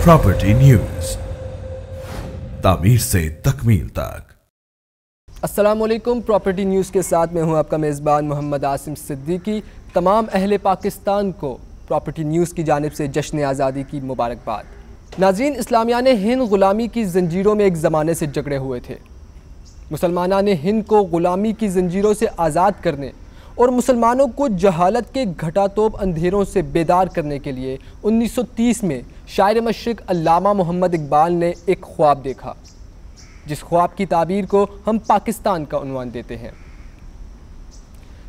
Property news, तामीर से तकमील तक। अस्सलामुअलैकुम। प्रॉपर्टी न्यूज़ के साथ मैं हूं आपका मेज़बान मोहम्मद आसिम सिद्दीकी। तमाम अहले पाकिस्तान को प्रॉपर्टी न्यूज़ की जानिब से जश्न आज़ादी की मुबारकबाद। नाज़रीन, इस्लामियान हिंद ग़ुलामी की ज़ंजीरों में एक ज़माने से जकड़े हुए थे। मुसलमानान हिंद को ग़ुलामी की ज़ंजीरों से आज़ाद करने और मुसलमानों को जहालत के घटातोब अंधेरों से बेदार करने के लिए 1930 में शायर मशरिक़ अल्लामा मोहम्मद इकबाल ने एक ख्वाब देखा, जिस ख्वाब की ताबीर को हम पाकिस्तान का उन्वान देते हैं।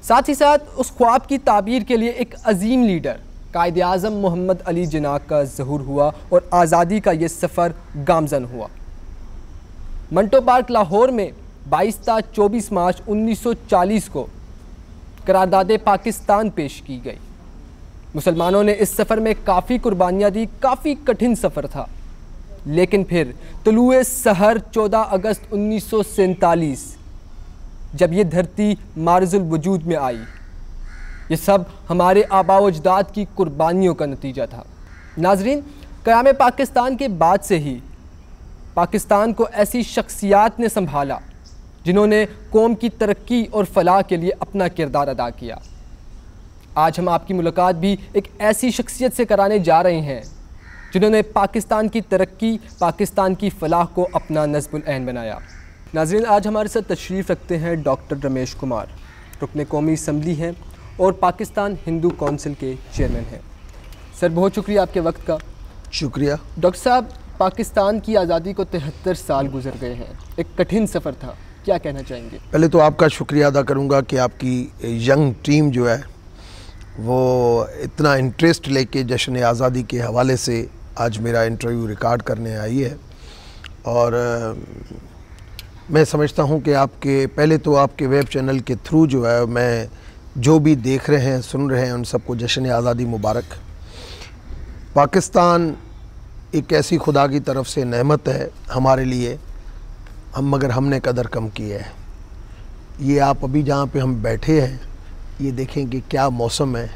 साथ ही साथ उस ख्वाब की ताबीर के लिए एक अजीम लीडर कायद आज़म मोहम्मद अली जिन्ना का ज़हूर हुआ और आज़ादी का ये सफ़र गामज़न हुआ। मंटो पार्क लाहौर में 22 ता 24 मार्च 1940 को करारदादे पाकिस्तान पेश की गई। मुसलमानों ने इस सफ़र में काफ़ी कुर्बानियाँ दी। काफ़ी कठिन सफ़र था, लेकिन फिर तुलुए सहर 14 अगस्त 1947 जब ये धरती मारजुल वजूद में आई, ये सब हमारे आबा व अजदाद की कुर्बानियों का नतीजा था। नाजरीन, क़याम पाकिस्तान के बाद से ही पाकिस्तान को ऐसी शख्सियात ने संभाला जिन्होंने कौम की तरक्की और फलाह के लिए अपना किरदार अदा किया। आज हम आपकी मुलाकात भी एक ऐसी शख्सियत से कराने जा रहे हैं जिन्होंने पाकिस्तान की तरक्की, पाकिस्तान की फलाह को अपना नज़्मुल ऐन बनाया। नाज़रीन, आज हमारे साथ तशरीफ़ रखते हैं डॉक्टर रमेश कुमार, रुकन कौमी असम्बली हैं और पाकिस्तान हिंदू कौंसिल के चेयरमैन हैं। सर, बहुत शुक्रिया आपके वक्त का। शुक्रिया। डॉक्टर साहब, पाकिस्तान की आज़ादी को 73 साल गुजर गए हैं। एक कठिन सफ़र था, क्या कहना चाहेंगे? पहले तो आपका शुक्रिया अदा करूंगा कि आपकी यंग टीम जो है वो इतना इंटरेस्ट लेके जश्न आज़ादी के हवाले से आज मेरा इंटरव्यू रिकॉर्ड करने आई है। और मैं समझता हूं कि आपके पहले तो आपके वेब चैनल के थ्रू जो है मैं जो भी देख रहे हैं, सुन रहे हैं, उन सबको जश्न आज़ादी मुबारक। पाकिस्तान एक ऐसी खुदा की तरफ से नेमत है हमारे लिए, मगर हमने कदर कम की है। ये आप अभी जहाँ पे हम बैठे हैं ये देखें कि क्या मौसम है,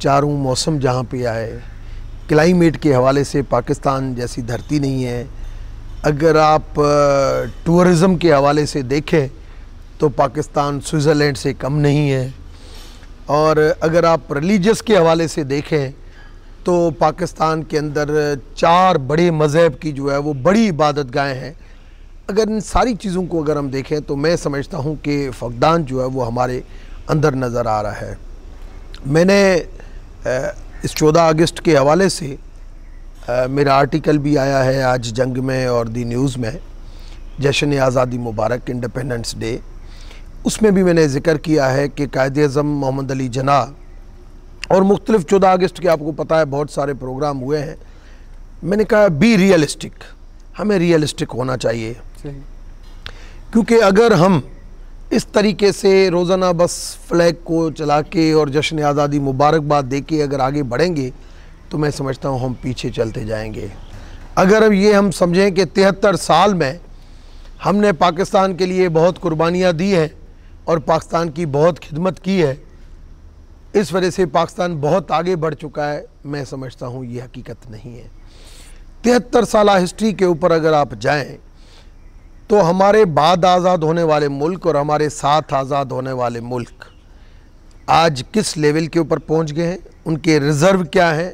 चारों मौसम जहाँ पे आए। क्लाइमेट के हवाले से पाकिस्तान जैसी धरती नहीं है। अगर आप टूरिज़म के हवाले से देखें तो पाकिस्तान स्विट्ज़रलैंड से कम नहीं है। और अगर आप रिलीजियस के हवाले से देखें तो पाकिस्तान के अंदर 4 बड़े मज़हब की जो है वो बड़ी इबादत गाहें हैं। अगर इन सारी चीज़ों को अगर हम देखें तो मैं समझता हूँ कि फ़क़दान जो है वो हमारे अंदर नज़र आ रहा है। मैंने इस 14 अगस्त के हवाले से मेरा आर्टिकल भी आया है आज जंग में और दी न्यूज़ में, जश्न आज़ादी मुबारक, इंडिपेंडेंस डे। उसमें भी मैंने ज़िक्र किया है कि कायद आज़म मोहम्मद अली जिन्ना और मुख्तलिफ़ 14 अगस्त के आपको पता है बहुत सारे प्रोग्राम हुए हैं। मैंने कहा बी रियलिस्टिक, हमें रियलिस्टिक होना चाहिए। क्योंकि अगर हम इस तरीके से रोज़ाना बस फ्लैग को चला के और जश्न आज़ादी मुबारकबाद दे के अगर आगे बढ़ेंगे तो मैं समझता हूँ हम पीछे चलते जाएंगे। अगर अब ये हम समझें कि 73 साल में हमने पाकिस्तान के लिए बहुत कुर्बानियाँ दी हैं और पाकिस्तान की बहुत खिदमत की है, इस वजह से पाकिस्तान बहुत आगे बढ़ चुका है, मैं समझता हूँ ये हकीकत नहीं है। 73 साल हिस्ट्री के ऊपर अगर आप जाएं तो हमारे बाद आज़ाद होने वाले मुल्क और हमारे साथ आज़ाद होने वाले मुल्क आज किस लेवल के ऊपर पहुंच गए हैं, उनके रिज़र्व क्या हैं,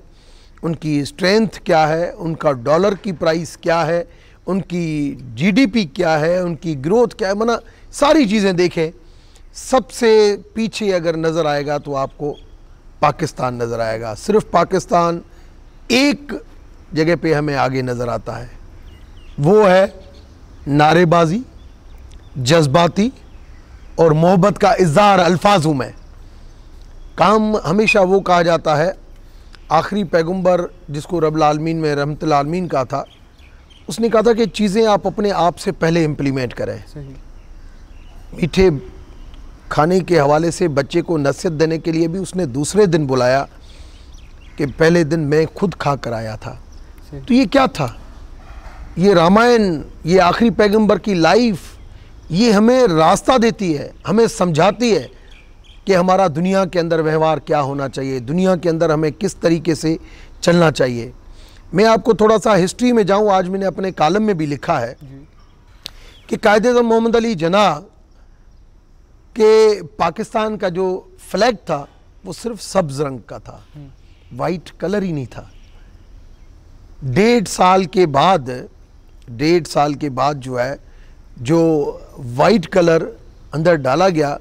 उनकी स्ट्रेंथ क्या है, उनका डॉलर की प्राइस क्या है, उनकी जीडीपी क्या है, उनकी ग्रोथ क्या है, मना सारी चीज़ें देखें। सबसे पीछे अगर नज़र आएगा तो आपको पाकिस्तान नज़र आएगा। सिर्फ पाकिस्तान एक जगह पे हमें आगे नज़र आता है, वो है नारेबाजी, जज्बाती और मोहब्बत का इज़हार अल्फाजों में। काम हमेशा वो कहा जाता है, आखिरी पैगंबर जिसको रब्बुल आलमीन में रहमतुल आलमीन कहा था, उसने कहा था कि चीज़ें आप अपने आप से पहले इम्प्लीमेंट करें। मीठे खाने के हवाले से बच्चे को नसीहत देने के लिए भी उसने दूसरे दिन बुलाया कि पहले दिन मैं खुद खा कर आया था। तो ये क्या था? ये रामायण, ये आखिरी पैगंबर की लाइफ, ये हमें रास्ता देती है, हमें समझाती है कि हमारा दुनिया के अंदर व्यवहार क्या होना चाहिए, दुनिया के अंदर हमें किस तरीके से चलना चाहिए। मैं आपको थोड़ा सा हिस्ट्री में जाऊं, आज मैंने अपने कॉलम में भी लिखा है कि कायद-ए-आज़म मोहम्मद अली जिन्नाह के पाकिस्तान का जो फ्लैग था वो सिर्फ सब्ज रंग का था, वाइट कलर ही नहीं था। 1.5 साल के बाद जो है जो वाइट कलर अंदर डाला गया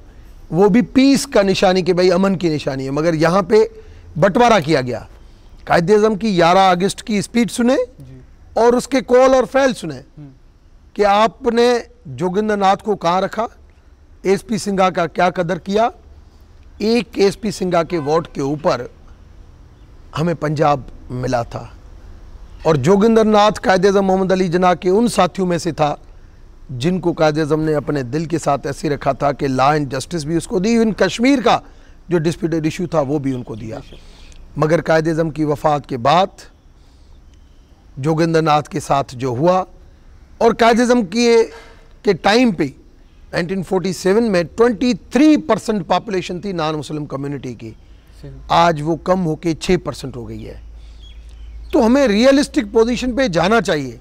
वो भी पीस का निशानी के भाई अमन की निशानी है, मगर यहाँ पे बंटवारा किया गया। कायद-ए-आज़म की 11 अगस्त की स्पीच सुने और उसके कॉल और फेल सुने कि आपने जोगिंदर नाथ को कहाँ रखा, एसपी सिंघा का क्या कदर किया। एक एसपी सिंघा के वोट के ऊपर हमें पंजाब मिला था और जोगिंदर नाथ कायद-ए-आज़म मोहम्मद अली जिन्नाह के उन साथियों में से था जिनको कायद-ए-आज़म ने अपने दिल के साथ ऐसे रखा था कि लॉ एंड जस्टिस भी उसको दी, इन कश्मीर का जो डिस्प्यूटेड इशू था वो भी उनको दिया। मगर कायद-ए-आज़म की वफ़ात के बाद जोगिंदर नाथ के साथ जो हुआ और कायद-ए-आज़म के टाइम पे 1947 में 23% पॉपुलेशन थी नॉन मुस्लिम कम्युनिटी की, आज वो कम होके 6% हो गई है। तो हमें रियलिस्टिक पोजीशन पे जाना चाहिए।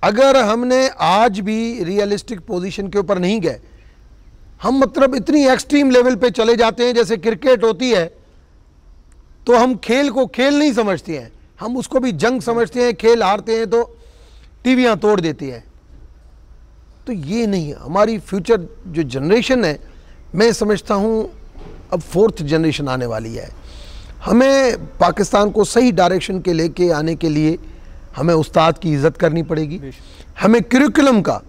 अगर हमने आज भी रियलिस्टिक पोजीशन के ऊपर नहीं गए, हम मतलब इतनी एक्सट्रीम लेवल पे चले जाते हैं, जैसे क्रिकेट होती है तो हम खेल को खेल नहीं समझते हैं, हम उसको भी जंग समझते हैं, खेल हारते हैं तो टीवियां तोड़ देती हैं। तो ये नहीं है हमारी फ्यूचर जो जनरेशन है। मैं समझता हूँ अब 4th जनरेशन आने वाली है। हमें पाकिस्तान को सही डायरेक्शन के लेके आने के लिए हमें उस्ताद की इज़्ज़त करनी पड़ेगी। हमें करिकुलम का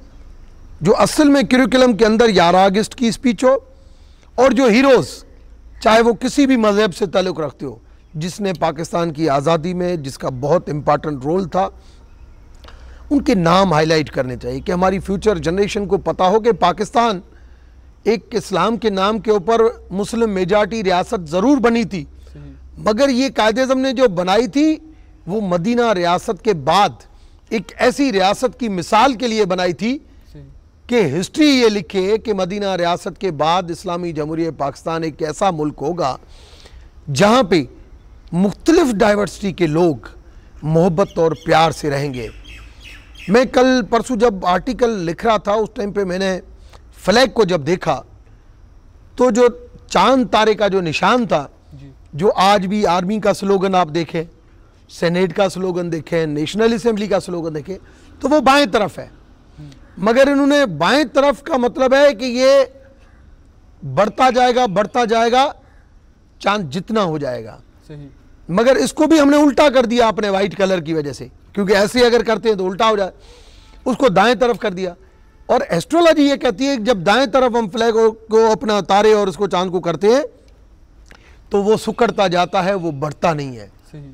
जो असल में करिकुलम के अंदर 11 अगस्त की स्पीच हो और जो हीरोज़ चाहे वो किसी भी मज़हब से ताल्लुक़ रखते हो, जिसने पाकिस्तान की आज़ादी में जिसका बहुत इम्पॉर्टेंट रोल था, उनके नाम हाईलाइट करने चाहिए कि हमारी फ्यूचर जनरेशन को पता हो कि पाकिस्तान एक इस्लाम के नाम के ऊपर मुस्लिम मेजॉरिटी रियासत ज़रूर बनी थी, मगर ये कायद-ए-आज़म ने जो बनाई थी वो मदीना रियासत के बाद एक ऐसी रियासत की मिसाल के लिए बनाई थी कि हिस्ट्री ये लिखे कि मदीना रियासत के बाद इस्लामी जमहूरियत पाकिस्तान एक ऐसा मुल्क होगा जहाँ पे मुख्तलिफ डाइवर्सिटी के लोग मोहब्बत और प्यार से रहेंगे। मैं कल परसों जब आर्टिकल लिख रहा था उस टाइम पे मैंने फ्लैग को जब देखा तो जो चांद तारे का जो निशान था, जो आज भी आर्मी का स्लोगन आप देखें, सेनेट का स्लोगन देखें, नेशनल असेंबली का स्लोगन देखें, तो वो बाएं तरफ है। मगर इन्होंने बाएं तरफ का मतलब है कि ये बढ़ता जाएगा, चांद जितना हो जाएगा। सही। मगर इसको भी हमने उल्टा कर दिया अपने वाइट कलर की वजह से, क्योंकि ऐसे अगर करते हैं तो उल्टा हो जाए, उसको दाएं तरफ कर दिया। और एस्ट्रोलॉजी ये कहती है कि जब दाएं तरफ हम फ्लैग को अपना तारे और उसको चांद को करते हैं तो वो सुकड़ता जाता है, वो बढ़ता नहीं है। सही।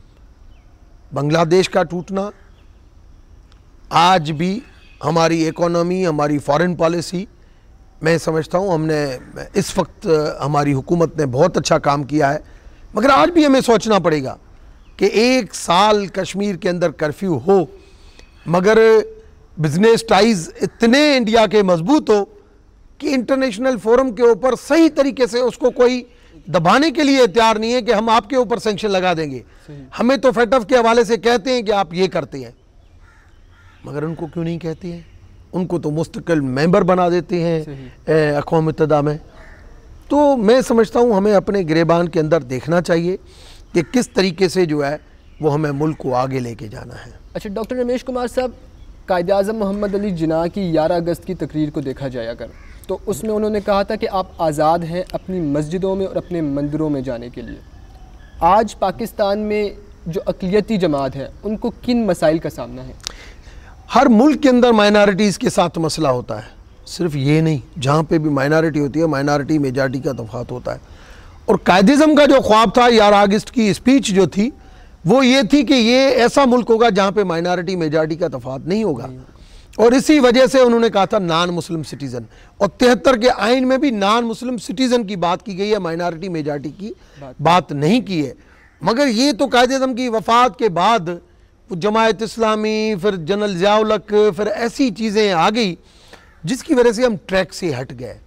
बांग्लादेश का टूटना, आज भी हमारी इकोनॉमी, हमारी फॉरेन पॉलिसी, मैं समझता हूँ हमने इस वक्त हमारी हुकूमत ने बहुत अच्छा काम किया है, मगर आज भी हमें सोचना पड़ेगा कि 1 साल कश्मीर के अंदर कर्फ्यू हो मगर बिजनेस टाइज इतने इंडिया के मजबूत हो कि इंटरनेशनल फोरम के ऊपर सही तरीके से उसको कोई दबाने के लिए तैयार नहीं है कि हम आपके ऊपर सैंक्शन लगा देंगे। हमें तो फेटफ के हवाले से कहते हैं कि आप ये करते हैं, मगर उनको क्यों नहीं कहते हैं? उनको तो मुस्तकिल मेंबर बना देते हैं अक़वाम मुत्तहिदा में। तो मैं समझता हूँ हमें अपने गिरेबान के अंदर देखना चाहिए कि किस तरीके से जो है वो हमें मुल्क को आगे लेके जाना है। अच्छा डॉक्टर रमेश कुमार साहब, कायद-ए-आज़म मोहम्मद अली जिन्नाह की 11 अगस्त की तकरीर को देखा जाए अगर, तो उसमें उन्होंने कहा था कि आप आज़ाद हैं अपनी मस्जिदों में और अपने मंदिरों में जाने के लिए। आज पाकिस्तान में जो अक़लियती जमात है उनको किन मसाइल का सामना है? हर मुल्क के अंदर माइनॉरिटीज़ के साथ मसला होता है, सिर्फ ये नहीं, जहाँ पे भी माइनॉरिटी होती है माइनॉरिटी मेजॉरिटी का तफात होता है। और कायद-ए-आज़म का जो ख्वाब था 11 अगस्त की स्पीच जो थी वो ये थी कि ये ऐसा मुल्क होगा जहाँ पे माइनॉरिटी मेजॉरिटी का तफात नहीं होगा, और इसी वजह से उन्होंने कहा था नॉन मुस्लिम सिटीज़न, और 73 के आइन में भी नॉन मुस्लिम सिटीज़न की बात की गई है, माइनॉरिटी मेजॉरिटी की बात नहीं की है। मगर ये तो कायद-ए-आज़म की वफ़ात के बाद जमायत इस्लामी, फिर जनरल ज़िया-उल-हक, फिर ऐसी चीज़ें आ गई जिसकी वजह से हम ट्रैक से हट गए।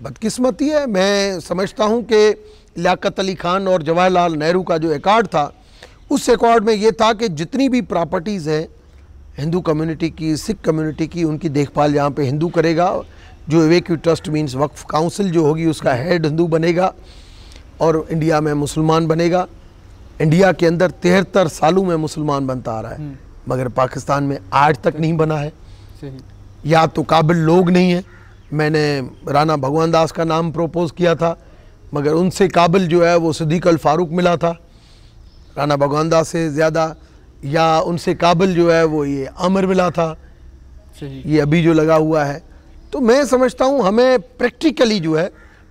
बदकिस्मती है। मैं समझता हूँ कि लियाकत अली खान और जवाहरलाल नेहरू का जो एकॉर्ड था उस अकॉर्ड में ये था कि जितनी भी प्रॉपर्टीज़ हैं हिंदू कम्युनिटी की, सिख कम्युनिटी की, उनकी देखभाल यहाँ पे हिंदू करेगा। जो एवेक्यू ट्रस्ट मींस वक्फ काउंसिल जो होगी उसका हेड हिंदू बनेगा और इंडिया में मुसलमान बनेगा। इंडिया के अंदर 73 सालों में मुसलमान बनता आ रहा है, मगर पाकिस्तान में आज तक नहीं बना है। या तो काबिल लोग नहीं है। मैंने राणा भगवान दास का नाम प्रपोज किया था, मगर उनसे काबिल जो है वो सिद्दीक अल फारूक मिला था राणा भगवान दास से ज़्यादा, या उनसे काबिल जो है वो ये आमिर मिला था, ये अभी जो लगा हुआ है। तो मैं समझता हूँ हमें प्रैक्टिकली जो है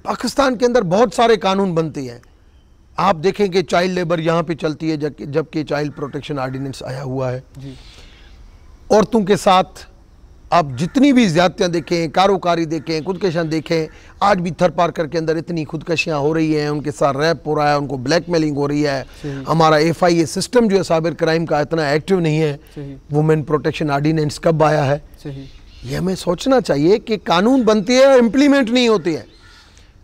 पाकिस्तान के अंदर बहुत सारे कानून बनते हैं। आप देखें कि चाइल्ड लेबर यहाँ पे चलती है, जबकि चाइल्ड प्रोटेक्शन ऑर्डिनेंस आया हुआ है। औरतों के साथ आप जितनी भी ज्यादतियाँ देखें, कारोकारी देखें, खुदकशियाँ देखें, आज भी थर पार्कर के अंदर इतनी खुदकशियाँ हो रही हैं, उनके साथ रैप हो रहा है, उनको ब्लैकमेलिंग हो रही है। हमारा FIA सिस्टम जो है साइबर क्राइम का इतना एक्टिव नहीं है। वुमेन प्रोटेक्शन ऑर्डिनेंस कब आया है? ये हमें सोचना चाहिए कि कानून बनते हैं और इम्प्लीमेंट नहीं होते हैं,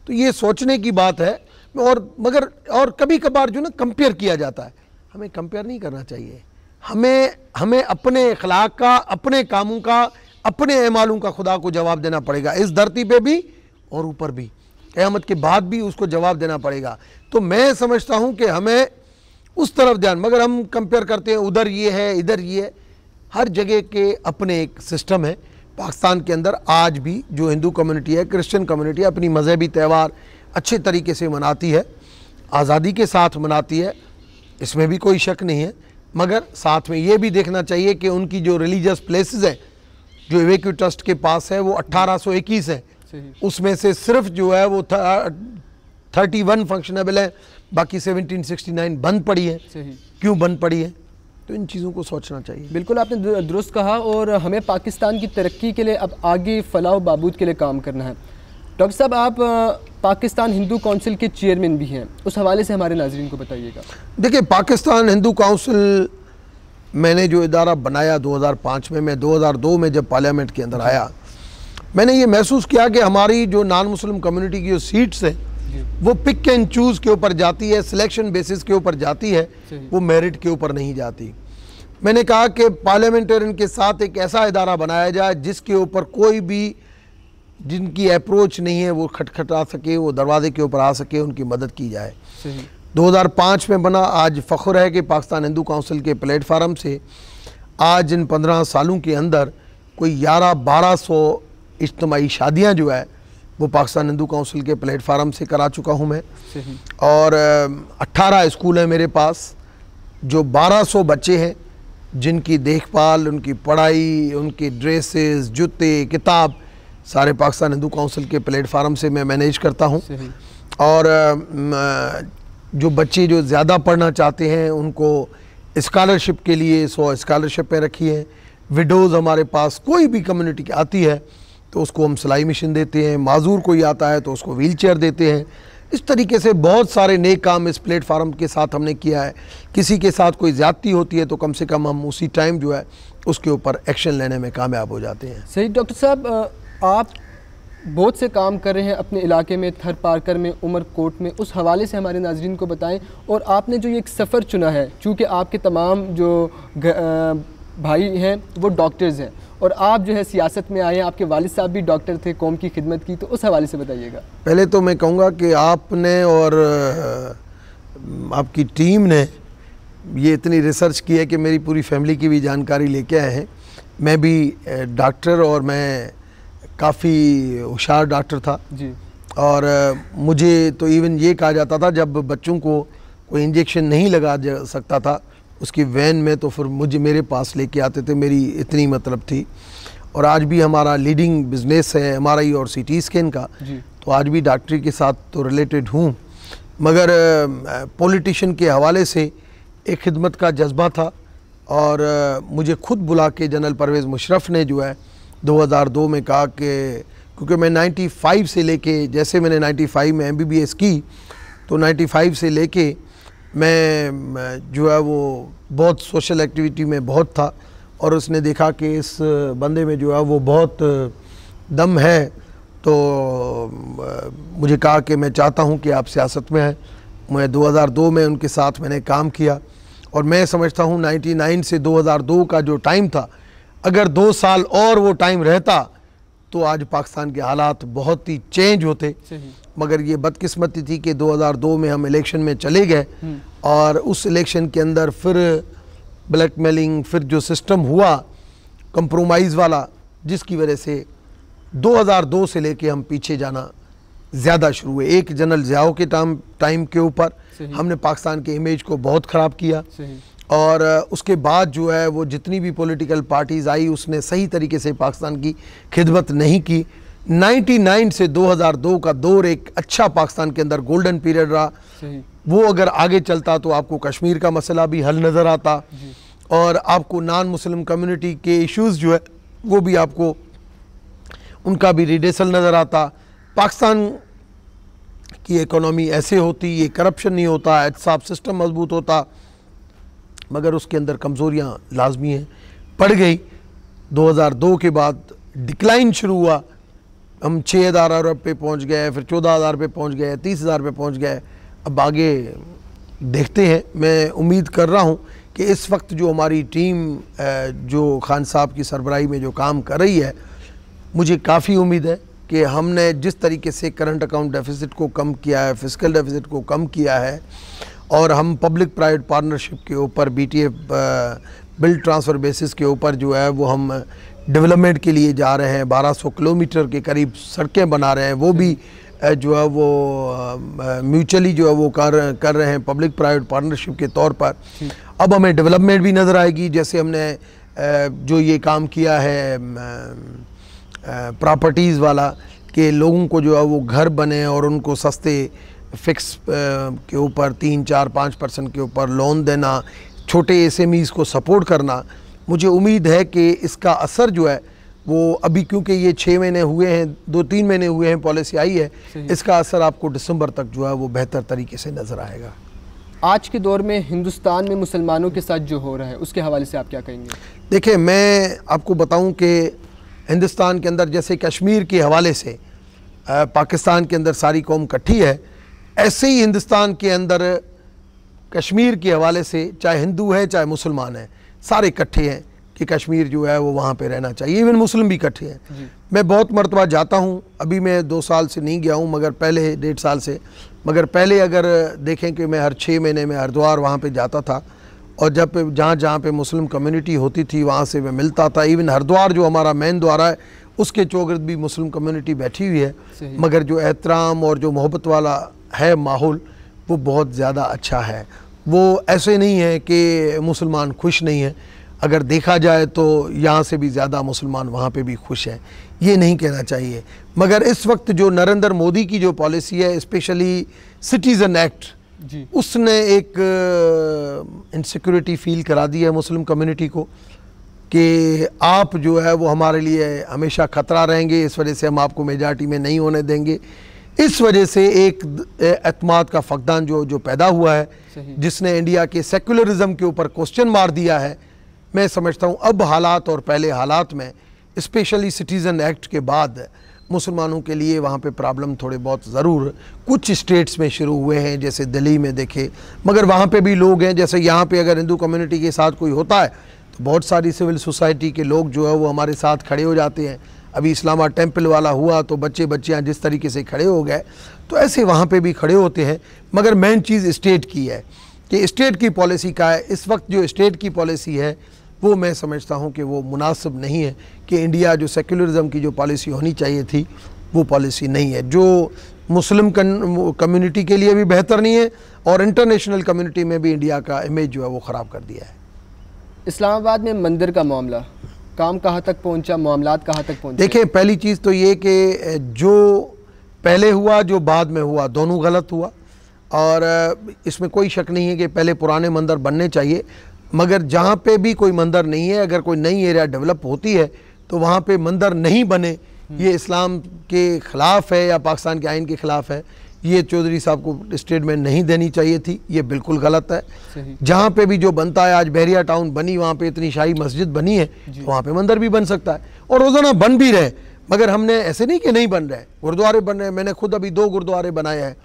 तो ये सोचने की बात है। और कभी कभार जो ना कंपेयर किया जाता है, हमें कंपेयर नहीं करना चाहिए। हमें अपने अखलाक का, अपने कामों का, अपने अमालों का खुदा को जवाब देना पड़ेगा, इस धरती पे भी और ऊपर भी, क़यामत के बाद भी उसको जवाब देना पड़ेगा। तो मैं समझता हूँ कि हमें उस तरफ ध्यान, मगर हम कंपेयर करते हैं उधर ये है इधर ये है। हर जगह के अपने एक सिस्टम है। पाकिस्तान के अंदर आज भी जो हिंदू कम्युनिटी है, क्रिश्चियन कम्युनिटी अपनी मजहबी त्यौहार अच्छे तरीके से मनाती है, आज़ादी के साथ मनाती है, इसमें भी कोई शक नहीं है। मगर साथ में ये भी देखना चाहिए कि उनकी जो रिलीजियस प्लेसेस हैं जो एवेक्यू ट्रस्ट के पास है वो 1821 है, उसमें से सिर्फ जो है वो 31 फंक्शनेबल है, बाकी 1769 बंद पड़ी है। क्यों बंद पड़ी है? तो इन चीज़ों को सोचना चाहिए। बिल्कुल आपने दुरुस्त कहा, और हमें पाकिस्तान की तरक्की के लिए अब आगे फलाह व बहबूद के लिए काम करना है। डॉक्टर साहब, आप पाकिस्तान हिंदू काउंसिल के चेयरमैन भी हैं, उस हवाले से हमारे नाज़रीन को बताइएगा। देखिए, पाकिस्तान हिंदू काउंसिल मैंने जो इदारा बनाया 2005 में, मैं 2002 में जब पार्लियामेंट के अंदर आया, मैंने ये महसूस किया कि हमारी जो नॉन मुस्लिम कम्युनिटी की जो सीट्स हैं वो पिक एंड चूज़ के ऊपर जाती है, सिलेक्शन बेसिस के ऊपर जाती है, वो मेरिट के ऊपर नहीं जाती। मैंने कहा कि पार्लियामेंटेरियन के साथ एक ऐसा इदारा बनाया जाए जिसके ऊपर कोई भी जिनकी अप्रोच नहीं है वो खटखटा सके, वो दरवाजे के ऊपर आ सके, उनकी मदद की जाए। 2005 में बना। आज फ़ख्र है कि पाकिस्तान हिंदू काउंसिल के प्लेटफार्म से आज इन 15 सालों के अंदर कोई 1100-1200 इज्तिमाई शादियाँ जो है वो पाकिस्तान हिंदू काउंसिल के प्लेटफार्म से करा चुका हूँ मैं। और 18 स्कूल हैं मेरे पास, जो 1200 बच्चे हैं जिनकी देखभाल, उनकी पढ़ाई, उनकी ड्रेसेस, जूते, किताब सारे पाकिस्तान हिंदू काउंसिल के प्लेटफार्म से मैं मैनेज करता हूँ। और जो बच्चे जो ज़्यादा पढ़ना चाहते हैं उनको स्कॉलरशिप के लिए 100 स्कॉलरशिप पे रखी है। विडोज़ हमारे पास कोई भी कम्युनिटी की आती है तो उसको हम सिलाई मशीन देते हैं, माजूर कोई आता है तो उसको व्हील चेयर देते हैं। इस तरीके से बहुत सारे नेक काम इस प्लेटफार्म के साथ हमने किया है। किसी के साथ कोई ज़्यादती होती है तो कम से कम हम उसी टाइम जो है उसके ऊपर एक्शन लेने में कामयाब हो जाते हैं। सही। डॉक्टर साहब, आप बहुत से काम कर रहे हैं अपने इलाके में, थर पार्कर में, उमरकोट में, उस हवाले से हमारे नाजरीन को बताएं। और आपने जो ये एक सफ़र चुना है, चूँकि आपके तमाम जो भाई हैं वो डॉक्टर्स हैं और आप जो है सियासत में आए हैं, आपके वालिद साहब भी डॉक्टर थे, कौम की खिदमत की, तो उस हवाले से बताइएगा। पहले तो मैं कहूँगा कि आपने और आपकी टीम ने ये इतनी रिसर्च की है कि मेरी पूरी फैमिली की भी जानकारी लेके आए हैं। मैं भी डॉक्टर और मैं काफ़ी होशियार डॉक्टर था जी। और मुझे तो इवन ये कहा जाता था जब बच्चों को कोई इंजेक्शन नहीं लगा जा सकता था उसकी वैन में, तो फिर मेरे पास लेके आते थे, मेरी इतनी मतलब थी। और आज भी हमारा लीडिंग बिजनेस है MRI और CT स्कैन का, तो आज भी डॉक्टरी के साथ तो रिलेटेड हूँ। मगर पॉलिटिशियन के हवाले से एक खिदमत का जज्बा था और मुझे खुद बुला के जनरल परवेज़ मुशर्रफ ने जो है 2002 में कहा कि, क्योंकि मैं 95 से लेके, जैसे मैंने 95 में MBBS की तो 95 से लेके मैं जो है वो बहुत सोशल एक्टिविटी में बहुत था और उसने देखा कि इस बंदे में जो है वो बहुत दम है, तो मुझे कहा कि मैं चाहता हूं कि आप सियासत में हैं। मैं 2002 में उनके साथ मैंने काम किया और मैं समझता हूँ 99 से 2002 का जो टाइम था, अगर 2 साल और वो टाइम रहता तो आज पाकिस्तान के हालात बहुत ही चेंज होते। मगर ये बदकिस्मती थी कि 2002 में हम इलेक्शन में चले गए और उस इलेक्शन के अंदर फिर ब्लैकमेलिंग, फिर जो सिस्टम हुआ कंप्रोमाइज़ वाला, जिसकी वजह से 2002 से लेके हम पीछे जाना ज़्यादा शुरू हुए। एक जनरल ज़ियाओं के टाइम के ऊपर हमने पाकिस्तान के इमेज को बहुत ख़राब किया और उसके बाद जो है वो जितनी भी पॉलिटिकल पार्टीज़ आई उसने सही तरीके से पाकिस्तान की खिदमत नहीं की। 99 से 2002 का दौर एक अच्छा पाकिस्तान के अंदर गोल्डन पीरियड रहा। वो अगर आगे चलता तो आपको कश्मीर का मसला भी हल नज़र आता और आपको नॉन मुस्लिम कम्युनिटी के इश्यूज़ जो है वो भी आपको उनका भी रिडेसल नज़र आता। पाकिस्तान की इकोनॉमी ऐसे होती, ये करप्शन नहीं होता, एहतसाब सिस्टम मजबूत होता, मगर उसके अंदर कमज़ोरियाँ लाजमी हैं, पड़ गई। 2002 के बाद डिक्लाइन शुरू हुआ, हम 6,000 अरब पे पहुँच गए, फिर 14,000 पे पहुँच गए, 30,000 पे पहुँच गए। अब आगे देखते हैं। मैं उम्मीद कर रहा हूँ कि इस वक्त जो हमारी टीम जो खान साहब की सरबराही में जो काम कर रही है, मुझे काफ़ी उम्मीद है कि हमने जिस तरीके से करंट अकाउंट डेफिसिट को कम किया है, फिस्कल डेफिसिट को कम किया है और हम पब्लिक प्राइवेट पार्टनरशिप के ऊपर BTF बिल्ड ट्रांसफ़र बेसिस के ऊपर जो है वो हम डेवलपमेंट के लिए जा रहे हैं। 1200 किलोमीटर के करीब सड़कें बना रहे हैं, वो भी जो है वो म्यूचुअली जो है वो कर रहे हैं पब्लिक प्राइवेट पार्टनरशिप के तौर पर। अब हमें डेवलपमेंट भी नज़र आएगी, जैसे हमने जो ये काम किया है प्रॉपर्टीज़ वाला, कि लोगों को जो है वो घर बने और उनको सस्ते फिक्स के ऊपर 3, 4, 5% के ऊपर लोन देना, छोटे SMEs को सपोर्ट करना। मुझे उम्मीद है कि इसका असर जो है वो अभी, क्योंकि ये 6 महीने हुए हैं, 2-3 महीने हुए हैं पॉलिसी आई है, इसका असर आपको दिसंबर तक जो है वो बेहतर तरीके से नज़र आएगा। आज के दौर में हिंदुस्तान में मुसलमानों के साथ जो हो रहा है उसके हवाले से आप क्या कहेंगे? देखिए, मैं आपको बताऊं कि हिंदुस्तान के अंदर जैसे कश्मीर के हवाले से पाकिस्तान के अंदर सारी कौम इकट्ठी है, ऐसे ही हिंदुस्तान के अंदर कश्मीर के हवाले से चाहे हिंदू है चाहे मुसलमान है, सारे इकट्ठे हैं कि कश्मीर जो है वो वहाँ पे रहना चाहिए। इवन मुस्लिम भी इकट्ठे हैं। मैं बहुत मरतबा जाता हूँ, अभी मैं 2 साल से नहीं गया हूँ, मगर पहले 1.5 साल से, मगर पहले अगर देखें कि मैं हर 6 महीने में हरिद्वार वहाँ पे जाता था और जब जहाँ पे मुस्लिम कम्युनिटी होती थी वहाँ से मैं मिलता था। इवन हरिद्वार जो हमारा मेन द्वारा है उसके चौगिर्द भी मुस्लिम कम्युनिटी बैठी हुई है, मगर जो एहतराम और जो मोहब्बत वाला है माहौल वो बहुत ज़्यादा अच्छा है। वो ऐसे नहीं है कि मुसलमान खुश नहीं है, अगर देखा जाए तो यहाँ से भी ज़्यादा मुसलमान वहाँ पे भी खुश हैं, ये नहीं कहना चाहिए। मगर इस वक्त जो नरेंद्र मोदी की जो पॉलिसी है, स्पेशली सिटीज़न एक्ट, उसने एक इनसिक्योरिटी फील करा दी है मुस्लिम कम्युनिटी को कि आप जो है वो हमारे लिए हमेशा ख़तरा रहेंगे, इस वजह से हम आपको मेजॉरिटी में नहीं होने देंगे। इस वजह से एक एतमाद का फकदान जो पैदा हुआ है, जिसने इंडिया के सेकुलरिज्म के ऊपर क्वेश्चन मार दिया है। मैं समझता हूँ अब हालात और पहले हालात में, स्पेशली सिटीज़न एक्ट के बाद, मुसलमानों के लिए वहाँ पे प्रॉब्लम थोड़े बहुत ज़रूर कुछ स्टेट्स में शुरू हुए हैं, जैसे दिल्ली में देखे, मगर वहाँ पे भी लोग हैं। जैसे यहाँ पे अगर हिंदू कम्युनिटी के साथ कोई होता है तो बहुत सारी सिविल सोसाइटी के लोग जो है वो हमारे साथ खड़े हो जाते हैं। अभी इस्लामाबाद टेम्पल वाला हुआ तो बच्चियाँ जिस तरीके से खड़े हो गए, तो ऐसे वहाँ पे भी खड़े होते हैं। मगर मेन चीज़ स्टेट की है कि स्टेट की पॉलिसी का है। इस वक्त जो स्टेट की पॉलिसी है वो मैं समझता हूँ कि वो मुनासिब नहीं है, कि इंडिया जो सेकुलरिज्म की जो पॉलिसी होनी चाहिए थी वो पॉलिसी नहीं है, जो मुस्लिम कम्युनिटी के लिए भी बेहतर नहीं है और इंटरनेशनल कम्युनिटी में भी इंडिया का इमेज जो है वो ख़राब कर दिया है। इस्लामाबाद में मंदिर का मामला, काम कहाँ तक पहुँचा, मामलात कहाँ तक पहुँचे? देखिए, पहली चीज़ तो ये कि जो पहले हुआ जो बाद में हुआ, दोनों गलत हुआ और इसमें कोई शक नहीं है कि पहले पुराने मंदिर बनने चाहिए। मगर जहाँ पे भी कोई मंदिर नहीं है, अगर कोई नई एरिया डेवलप होती है तो वहाँ पे मंदिर नहीं बने, ये इस्लाम के ख़िलाफ़ है या पाकिस्तान के आइन के ख़िलाफ़ है। ये चौधरी साहब को स्टेटमेंट नहीं देनी चाहिए थी, ये बिल्कुल गलत है। जहाँ पे भी जो बनता है, आज बहरिया टाउन बनी, वहाँ पे इतनी शाही मस्जिद बनी है, तो वहाँ पे मंदिर भी बन सकता है और रोज़ाना बन भी रहे। मगर हमने ऐसे नहीं कि नहीं बन रहे, गुरुद्वारे बन रहे हैं। मैंने खुद अभी 2 गुरुद्वारे बनाए हैं,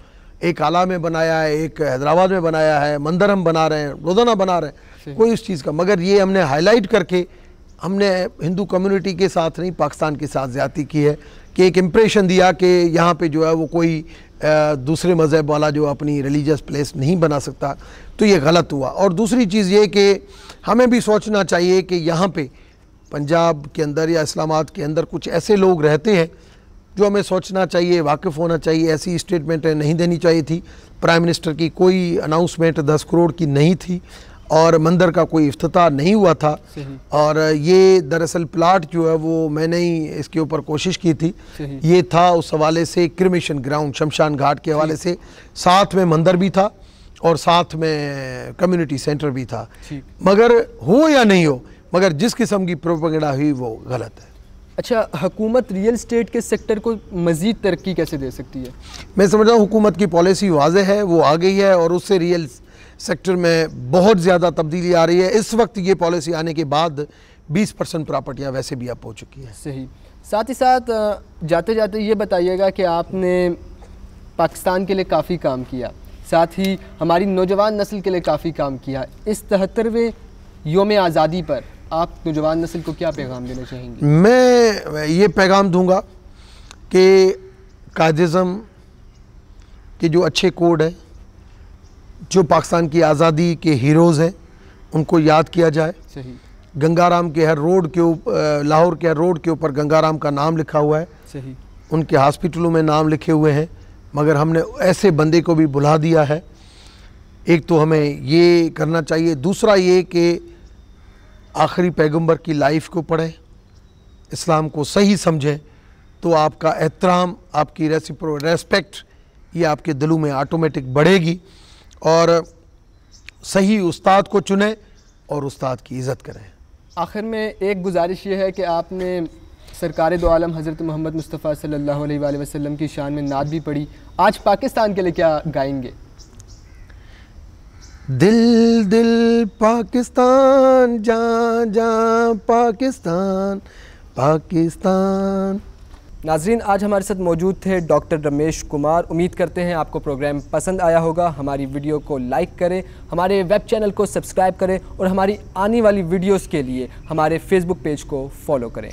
एक आला में बनाया है, एक हैदराबाद में बनाया है, मंदिर हम बना रहे हैं, रोज़ाना बना रहे हैं, कोई इस चीज़ का, मगर ये हमने हाईलाइट करके हमने हिंदू कम्युनिटी के साथ नहीं, पाकिस्तान के साथ ज़्यादती की है कि एक इम्प्रेशन दिया कि यहाँ पे जो है वो कोई दूसरे मज़हब वाला जो अपनी रिलीजियस प्लेस नहीं बना सकता, तो ये गलत हुआ। और दूसरी चीज़ ये कि हमें भी सोचना चाहिए कि यहाँ पे पंजाब के अंदर या इस्लामाबाद के अंदर कुछ ऐसे लोग रहते हैं जो हमें सोचना चाहिए, वाकिफ़ होना चाहिए। ऐसी स्टेटमेंट नहीं देनी चाहिए थी। प्राइम मिनिस्टर की कोई अनाउंसमेंट 10 करोड़ की नहीं थी और मंदिर का कोई इफ्तिताह नहीं हुआ था। और ये दरअसल प्लाट जो है वो मैंने ही इसके ऊपर कोशिश की थी। ये था उस हवाले से क्रिमेशन ग्राउंड शमशान घाट के हवाले से, साथ में मंदिर भी था और साथ में कम्युनिटी सेंटर भी था। मगर हो या नहीं हो, मगर जिस किस्म की प्रोपेगेंडा हुई वो गलत है। अच्छा, हुकूमत रियल स्टेट के सेक्टर को मज़ीद तरक्की कैसे दे सकती है? मैं समझ रहा हूँ हुकूमत की पॉलिसी वाज़ेह है, वो आ गई है और उससे रियल सेक्टर में बहुत ज़्यादा तब्दीली आ रही है। इस वक्त ये पॉलिसी आने के बाद 20% प्रॉपर्टियाँ वैसे भी अप हो चुकी हैं। सही। साथ ही साथ जाते जाते ये बताइएगा कि आपने पाकिस्तान के लिए काफ़ी काम किया, साथ ही हमारी नौजवान नस्ल के लिए काफ़ी काम किया। इस 73वें योम आज़ादी पर आप नौजवान नस्ल को क्या पैगाम देना चाहेंगे? मैं ये पैगाम दूंगा कि कायदिज़म के जो अच्छे कोड हैं, जो पाकिस्तान की आज़ादी के हीरोज़ हैं, उनको याद किया जाए। सही। गंगाराम के हर रोड के ऊपर, लाहौर के हर रोड के ऊपर गंगाराम का नाम लिखा हुआ है। सही। उनके हॉस्पिटलों में नाम लिखे हुए हैं, मगर हमने ऐसे बंदे को भी भुला दिया है। एक तो हमें ये करना चाहिए। दूसरा ये कि आखिरी पैगंबर की लाइफ को पढ़ें, इस्लाम को सही समझें, तो आपका एहतराम, आपकी रेस्पेक्ट ये आपके दिलों में ऑटोमेटिक बढ़ेगी। और सही उस्ताद को चुनें और उस्ताद की इज़्ज़त करें। आखिर में एक गुजारिश ये है कि आपने सरकार दो आलम हज़रत मोहम्मद मुस्तफ़ा सल्लल्लाहु अलैहि वसल्लम की शान में नात भी पढ़ी, आज पाकिस्तान के लिए क्या गाएंगे? दिल दिल पाकिस्तान, जान जान पाकिस्तान, पाकिस्तान। नाज़रीन, आज हमारे साथ मौजूद थे डॉक्टर रमेश कुमार। उम्मीद करते हैं आपको प्रोग्राम पसंद आया होगा। हमारी वीडियो को लाइक करें, हमारे वेब चैनल को सब्सक्राइब करें और हमारी आने वाली वीडियोस के लिए हमारे फेसबुक पेज को फॉलो करें।